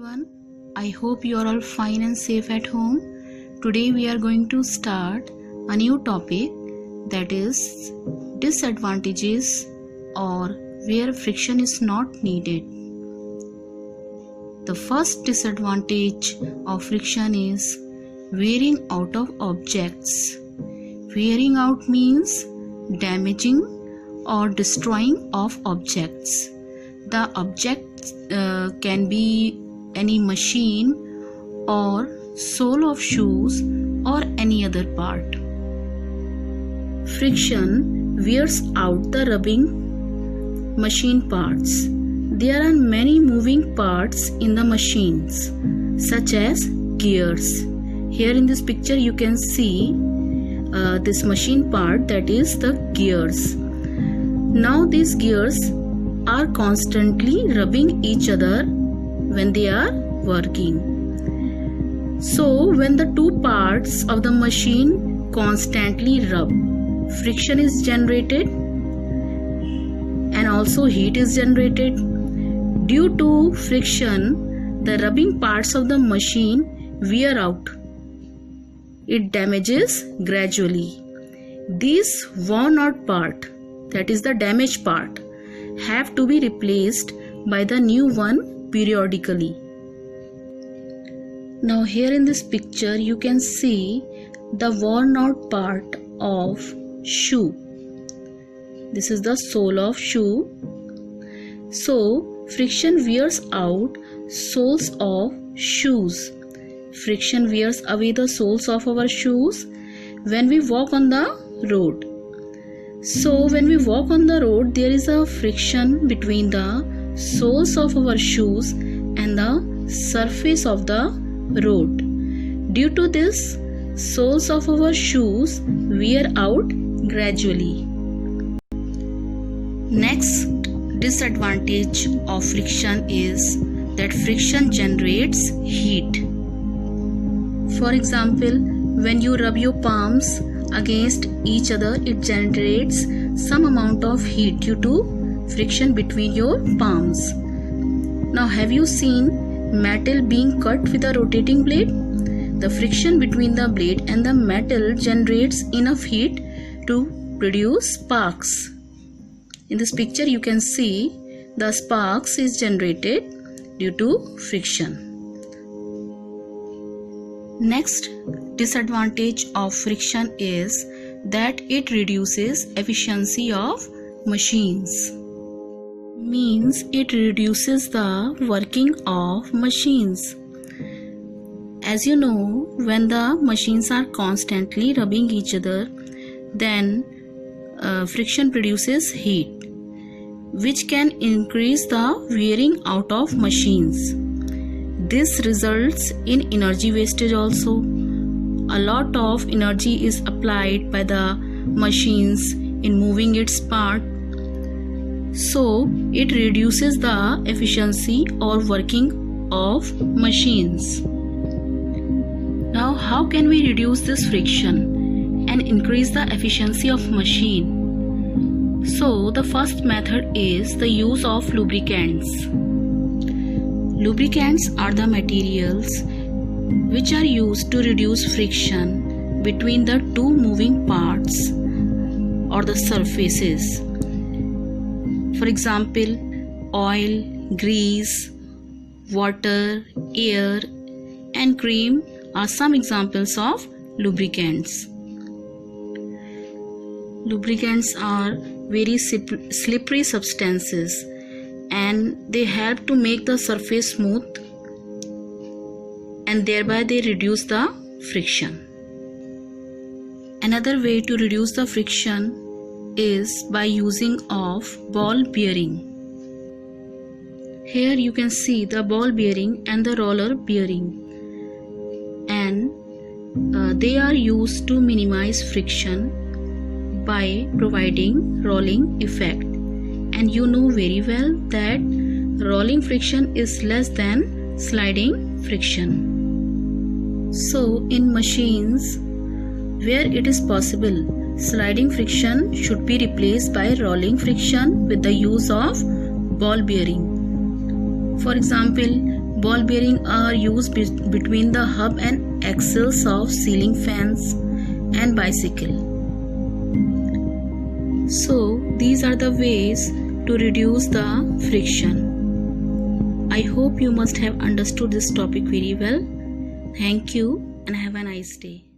everyone. I hope you are all fine and safe at home. Today we are going to start a new topic, that is disadvantages or where friction is not needed. The first disadvantage of friction is wearing out of objects. Wearing out means damaging or destroying of objects. The object can be any machine or sole of shoes or any other part. Friction wears out the rubbing machine parts. There are many moving parts in the machines, such as gears. Here in this picture you can see this machine part, that is the gears. Now these gears are constantly rubbing each other when they are working. So when the two parts of the machine constantly rub, friction is generated and also heat is generated. Due to friction, the rubbing parts of the machine wear out. It damages gradually. This worn out part, that is the damaged part, have to be replaced by the new one periodically. Now here in this picture you can see the worn out part of shoe. This is the sole of shoe. So friction wears out soles of shoes. Friction wears away the soles of our shoes when we walk on the road. So when we walk on the road, there is a friction between the soles of our shoes and the surface of the road. Due to this, soles of our shoes wear out gradually. Next disadvantage of friction is that friction generates heat. For example, when you rub your palms against each other, it generates some amount of heat due to friction between your palms. Now have you seen metal being cut with a rotating blade? The friction between the blade and the metal generates enough heat to produce sparks. In this picture you can see the sparks is generated due to friction. Next disadvantage of friction is that it reduces efficiency of machines. Means it reduces the working of machines. As you know, when the machines are constantly rubbing each other, then friction produces heat, which can increase the wearing out of machines. This results in energy wastage also. A lot of energy is applied by the machines in moving its part. So it reduces the efficiency or working of machines. Now how can we reduce this friction and increase the efficiency of machine? So the first method is the use of lubricants. Lubricants are the materials which are used to reduce friction between the two moving parts or the surfaces. For example, oil, grease, water, air, and cream are some examples of lubricants. Lubricants are very slippery substances and they help to make the surface smooth, and thereby they reduce the friction. Another way to reduce the friction is by using of ball bearing. Here you can see the ball bearing and the roller bearing, and they are used to minimize friction by providing rolling effect. And you know very well that rolling friction is less than sliding friction. So in machines where it is possible, sliding friction should be replaced by rolling friction with the use of ball bearing. For example, Ball bearings are used between the hub and axles of ceiling fans and bicycle. So these are the ways to reduce the friction. I hope you must have understood this topic very well. Thank you and have a nice day.